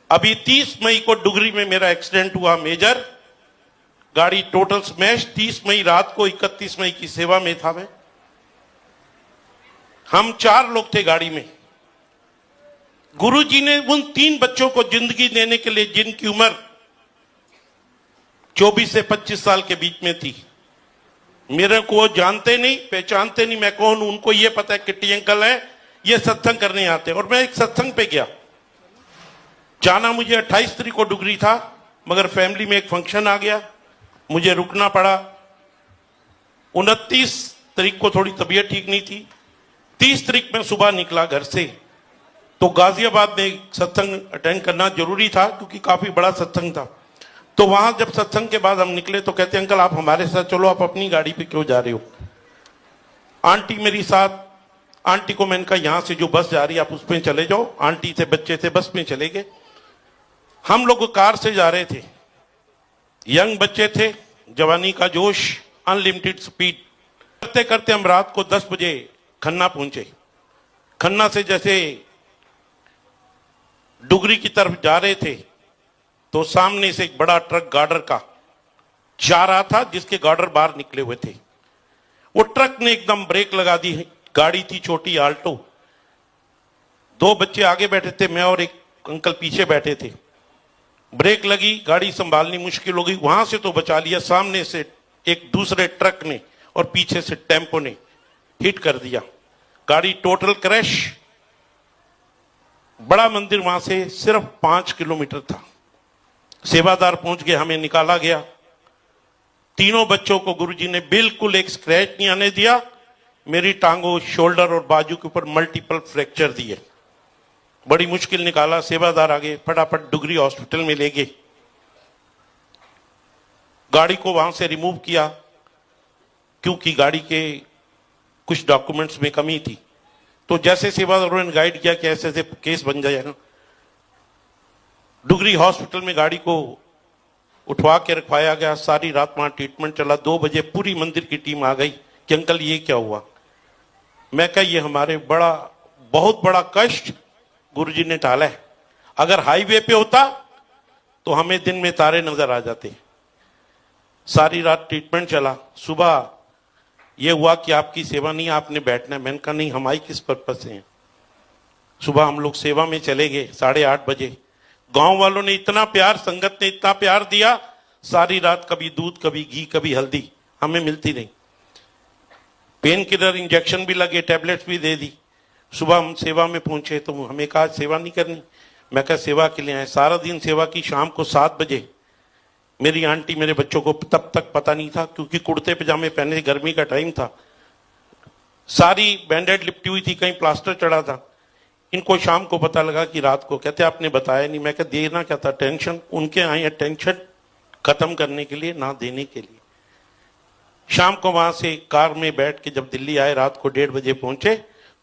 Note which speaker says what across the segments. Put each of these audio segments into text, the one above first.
Speaker 1: अभी 30 मई को डुगरी में मेरा एक्सीडेंट हुआ मेजर, गाड़ी टोटल स्मैश। 30 मई रात को, 31 मई की सेवा में था मैं। हम 4 लोग थे गाड़ी में। गुरुजी ने उन 3 बच्चों को जिंदगी देने के लिए, जिनकी उम्र 24 से 25 साल के बीच में थी, मेरे को जानते नहीं, पहचानते नहीं मैं कौन हूं। उनको ये पता है किट्टी अंकल है, ये सत्संग करने आते हैं। और मैं एक सत्संग पे गया। जाना मुझे 28 तारीख को डुगरी था, मगर फैमिली में एक फंक्शन आ गया, मुझे रुकना पड़ा। 29 तारीख को थोड़ी तबीयत ठीक नहीं थी। 30 तारीख में सुबह निकला घर से, तो गाजियाबाद में सत्संग अटेंड करना जरूरी था, क्योंकि काफी बड़ा सत्संग था। तो वहां जब सत्संग के बाद हम निकले तो कहते अंकल आप हमारे साथ चलो, आप अपनी गाड़ी पे क्यों जा रहे हो? आंटी मेरी साथ। आंटी को मैंने कहा यहां से जो बस जा रही है आप उस पर चले जाओ। आंटी थे, बच्चे थे, बस में चले गए। हम लोग कार से जा रहे थे, यंग बच्चे थे, जवानी का जोश, अनलिमिटेड स्पीड। करते करते हम रात को 10 बजे खन्ना पहुंचे। खन्ना से जैसे डुगरी की तरफ जा रहे थे तो सामने से एक बड़ा ट्रक गार्डर का जा रहा था, जिसके गार्डर बाहर निकले हुए थे। वो ट्रक ने एकदम ब्रेक लगा दी। गाड़ी थी छोटी आल्टो। 2 बच्चे आगे बैठे थे, मैं और एक अंकल पीछे बैठे थे। ब्रेक लगी, गाड़ी संभालनी मुश्किल हो गई। वहां से तो बचा लिया, सामने से एक दूसरे ट्रक ने और पीछे से टेम्पो ने हिट कर दिया। गाड़ी टोटल क्रैश। बड़ा मंदिर वहां से सिर्फ 5 किलोमीटर था। सेवादार पहुंच गए, हमें निकाला गया। तीनों बच्चों को गुरुजी ने बिल्कुल एक स्क्रैच नहीं आने दिया। मेरी टांगों, शोल्डर और बाजू के ऊपर मल्टीपल फ्रैक्चर दिए। बड़ी मुश्किल निकाला। सेवादार आ गए, फटाफट डुगरी हॉस्पिटल में ले गए। गाड़ी को वहां से रिमूव किया, क्योंकि गाड़ी के कुछ डॉक्यूमेंट्स में कमी थी। तो जैसे सेवादारों ने गाइड किया कि ऐसे ऐसे केस बन जाएगा, डुगरी हॉस्पिटल में गाड़ी को उठवा के रखवाया गया। सारी रात वहां ट्रीटमेंट चला। 2 बजे पूरी मंदिर की टीम आ गई कि अंकल ये क्या हुआ? मैं कहा ये हमारे बहुत बड़ा कष्ट गुरुजी ने टाला है। अगर हाईवे पे होता तो हमें दिन में तारे नजर आ जाते। सारी रात ट्रीटमेंट चला। सुबह यह हुआ कि आपकी सेवा नहीं, आपने बैठना है। मैंने कहा नहीं, हम आई किस पर्पज से हैं? सुबह हम लोग सेवा में चले गए 8:30 बजे। गांव वालों ने इतना प्यार, संगत ने इतना प्यार दिया। सारी रात कभी दूध, कभी घी, कभी हल्दी हमें मिलती नहीं। पेन किलर इंजेक्शन भी लगे, टैबलेट्स भी दे दी। सुबह हम सेवा में पहुंचे तो हमें कहा सेवा नहीं करनी। मैं कहा सेवा के लिए आए। सारा दिन सेवा की। शाम को 7 बजे मेरी आंटी, मेरे बच्चों को तब तक पता नहीं था, क्योंकि कुर्ते पजामे पहने, गर्मी का टाइम था, सारी बैंडेड लिपटी हुई थी, कहीं प्लास्टर चढ़ा था। इनको शाम को पता लगा कि रात को, कहते आपने बताया नहीं। मैं कहते देना क्या था, टेंशन। उनके आए टेंशन खत्म करने के लिए, ना देने के लिए। शाम को वहां से कार में बैठ के जब दिल्ली आए, रात को 1:30 बजे पहुंचे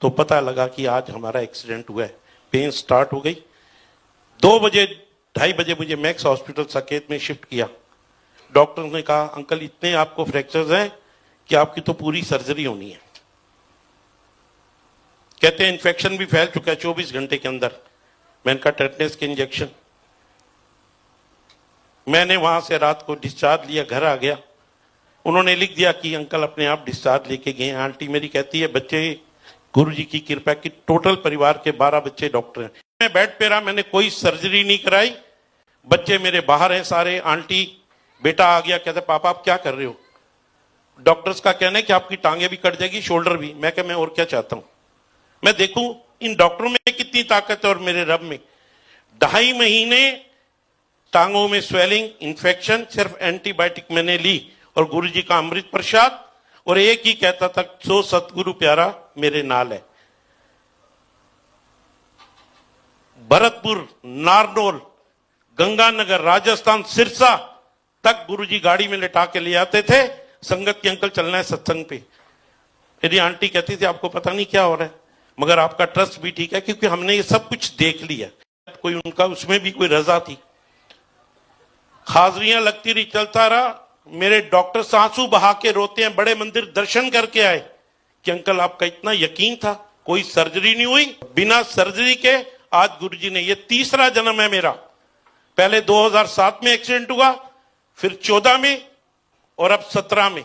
Speaker 1: तो पता लगा कि आज हमारा एक्सीडेंट हुआ है। पेन स्टार्ट हो गई। 2 बजे 2:30 बजे मुझे मैक्स हॉस्पिटल साकेत में शिफ्ट किया। डॉक्टर ने कहा अंकल इतने आपको फ्रैक्चर्स हैं कि आपकी तो पूरी सर्जरी होनी है। कहते हैं इन्फेक्शन भी फैल चुका है 24 घंटे के अंदर। मैंने कहा टेटनेस के इंजेक्शन। मैंने वहां से रात को डिस्चार्ज लिया, घर आ गया। उन्होंने लिख दिया कि अंकल अपने आप डिस्चार्ज लेके गए। आंटी मेरी कहती है बच्चे गुरुजी की कृपा की, टोटल परिवार के 12 बच्चे डॉक्टर हैं। मैं बेड पे रहा, मैंने कोई सर्जरी नहीं कराई। बच्चे मेरे बाहर हैं सारे। आंटी बेटा आ गया, कहते पापा आप क्या कर रहे हो? डॉक्टर्स का कहना है कि आपकी टांगे भी कट जाएगी, शोल्डर भी। मैं क्या, मैं और क्या चाहता हूं? मैं देखूं इन डॉक्टरों में कितनी ताकत है और मेरे रब में। 2.5 महीने टांगों में स्वेलिंग, इन्फेक्शन, सिर्फ एंटीबायोटिक मैंने ली और गुरुजी का अमृत प्रसाद। और एक ही कहता था सो सतगुरु प्यारा मेरे नाल है। भरतपुर, नारनौल, गंगानगर, राजस्थान, सिरसा तक गुरुजी गाड़ी में लेटा के ले आते थे। संगत की अंकल चलना है सत्संग पे। मेरी आंटी कहती थी आपको पता नहीं क्या हो रहा है, मगर आपका ट्रस्ट भी ठीक है, क्योंकि हमने ये सब कुछ देख लिया। कोई उनका उसमें भी कोई रजा थी। हाजरियां लगती रही, चलता रहा। मेरे डॉक्टर आंसू बहा के रोते हैं, बड़े मंदिर दर्शन करके आए कि अंकल आपका इतना यकीन था, कोई सर्जरी नहीं हुई। बिना सर्जरी के आज गुरुजी ने, ये 3रा जन्म है मेरा पहले 2007 में एक्सीडेंट हुआ, फिर 14 में और अब 17 में।